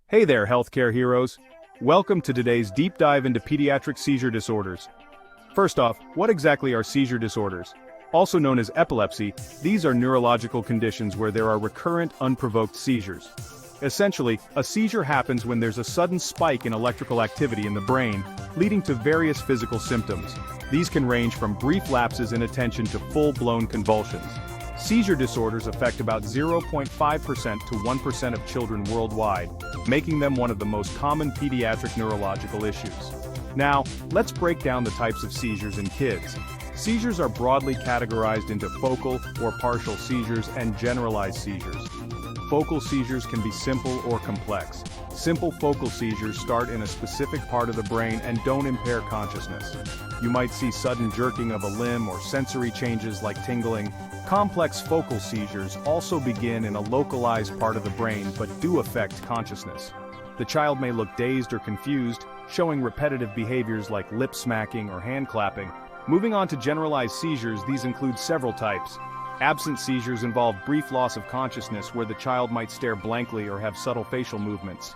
Hey there, healthcare heroes. Welcome to today's deep dive into pediatric seizure disorders. First off, what exactly are seizure disorders? Also known as epilepsy, these are neurological conditions where there are recurrent, unprovoked seizures. Essentially, a seizure happens when there's a sudden spike in electrical activity in the brain, leading to various physical symptoms. These can range from brief lapses in attention to full-blown convulsions. Seizure disorders affect about 0.5% to 1% of children worldwide, making them one of the most common pediatric neurological issues. Now, let's break down the types of seizures in kids. Seizures are broadly categorized into focal or partial seizures and generalized seizures. Focal seizures can be simple or complex. Simple focal seizures start in a specific part of the brain and don't impair consciousness. You might see sudden jerking of a limb or sensory changes like tingling. Complex focal seizures also begin in a localized part of the brain but do affect consciousness. The child may look dazed or confused, showing repetitive behaviors like lip smacking or hand clapping. Moving on to generalized seizures, these include several types. Absent seizures involve brief loss of consciousness where the child might stare blankly or have subtle facial movements.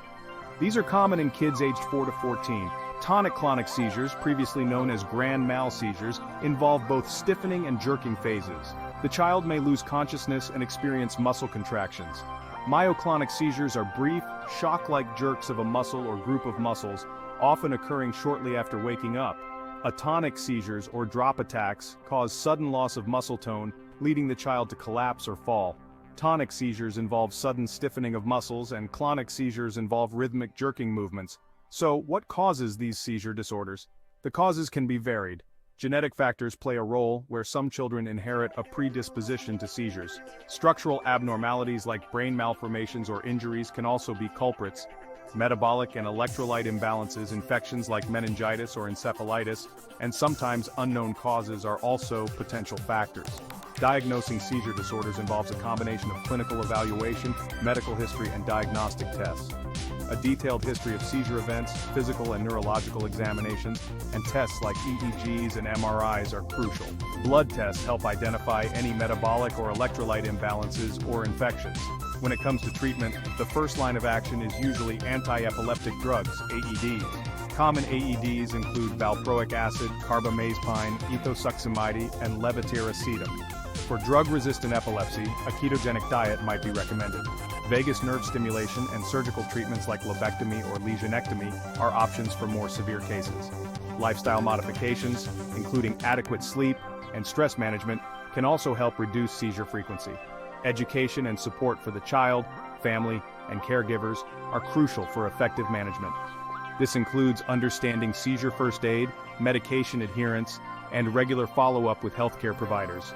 These are common in kids aged 4 to 14. Tonic-clonic seizures, previously known as grand mal seizures, involve both stiffening and jerking phases. The child may lose consciousness and experience muscle contractions. Myoclonic seizures are brief, shock-like jerks of a muscle or group of muscles, often occurring shortly after waking up. Atonic seizures or drop attacks cause sudden loss of muscle tone, leading the child to collapse or fall. Tonic seizures involve sudden stiffening of muscles, and clonic seizures involve rhythmic jerking movements. So, what causes these seizure disorders? The causes can be varied. Genetic factors play a role, where some children inherit a predisposition to seizures. Structural abnormalities like brain malformations or injuries can also be culprits. Metabolic and electrolyte imbalances, infections like meningitis or encephalitis, and sometimes unknown causes are also potential factors. Diagnosing seizure disorders involves a combination of clinical evaluation, medical history, and diagnostic tests. A detailed history of seizure events, physical and neurological examinations, and tests like EEGs and MRIs are crucial. Blood tests help identify any metabolic or electrolyte imbalances or infections. When it comes to treatment, the first line of action is usually anti-epileptic drugs, AEDs. Common AEDs include valproic acid, carbamazepine, ethosuximide, and levetiracetam. For drug-resistant epilepsy, a ketogenic diet might be recommended. Vagus nerve stimulation and surgical treatments like lobectomy or lesionectomy are options for more severe cases. Lifestyle modifications, including adequate sleep and stress management, can also help reduce seizure frequency. Education and support for the child, family, and caregivers are crucial for effective management. This includes understanding seizure first aid, medication adherence, and regular follow-up with healthcare providers.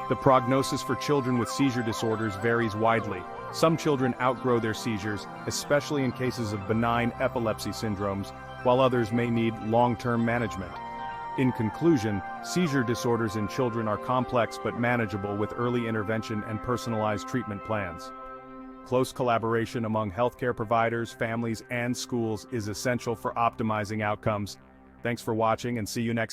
The prognosis for children with seizure disorders varies widely. Some children outgrow their seizures, especially in cases of benign epilepsy syndromes, while others may need long-term management. In conclusion, seizure disorders in children are complex but manageable with early intervention and personalized treatment plans. Close collaboration among healthcare providers, families, and schools is essential for optimizing outcomes. Thanks for watching and see you next time.